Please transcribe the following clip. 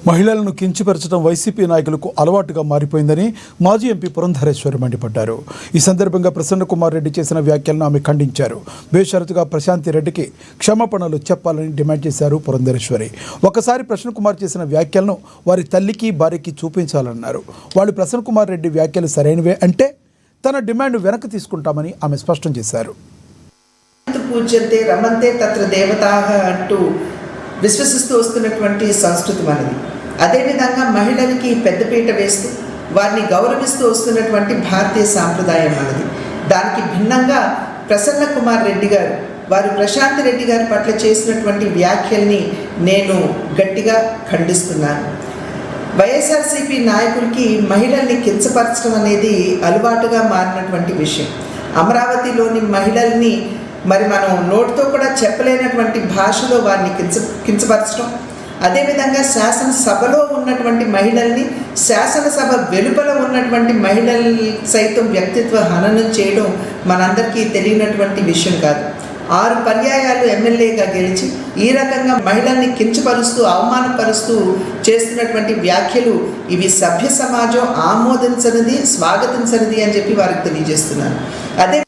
మహిళలను కించపరచడం వైసీపీ నాయకులకు అలవాటుగా మారిపోయిందని మాజీ ఎంపీ పురంధరేశ్వరి మండిపడ్డారు. ఈ సందర్భంగా ప్రసన్న కుమార్ రెడ్డి చేసిన వ్యాఖ్యలను ఆమె ఖండించారు. బేషరతుగా ప్రశాంతి రెడ్డికి క్షమాపణలు చెప్పాలని డిమాండ్ చేశారు పురంధరేశ్వరి. ఒకసారి ప్రసన్న కుమార్ చేసిన వ్యాఖ్యలను వారి తల్లికి భార్యకి చూపించాలన్నారు. వాళ్ళు ప్రసన్న కుమార్ రెడ్డి వ్యాఖ్యలు సరైనవే అంటే తన డిమాండ్ వెనక్కి తీసుకుంటామని ఆమె స్పష్టం చేశారు. పూజ్యంతే రమంతే తత్ర దేవతాః అంటూ విశ్వసిస్తూ వస్తున్నటువంటి సంస్కృతి మనది. అదేవిధంగా మహిళలకి పెద్దపీట వేస్తూ వారిని గౌరవిస్తూ వస్తున్నటువంటి భారతీయ సాంప్రదాయం మనది. దానికి భిన్నంగా ప్రసన్న కుమార్ రెడ్డి గారు వారు ప్రశాంత్ రెడ్డి గారి పట్ల చేసినటువంటి వ్యాఖ్యల్ని నేను గట్టిగా ఖండిస్తున్నాను. వైఎస్ఆర్సీపీ నాయకులకి మహిళల్ని కించపరచడం అనేది అలవాటుగా మారినటువంటి విషయం. అమరావతిలోని మహిళల్ని మరి మనం నోటితో కూడా చెప్పలేనటువంటి భాషలో వారిని కించపరచడం, అదేవిధంగా శాసనసభలో ఉన్నటువంటి మహిళల్ని శాసనసభ వెలుపల ఉన్నటువంటి మహిళలు సైతం వ్యక్తిత్వ హననం చేయడం మనందరికీ తెలియనటువంటి విషయం కాదు. 6 పర్యాయాలు ఎమ్మెల్యేగా గెలిచి ఈ రకంగా మహిళల్ని కించపరుస్తూ అవమానపరుస్తూ చేస్తున్నటువంటి వ్యాఖ్యలు ఇవి సభ్య సమాజం ఆమోదించనిది, స్వాగతించనిది అని చెప్పి వారికి తెలియజేస్తున్నాను. అదే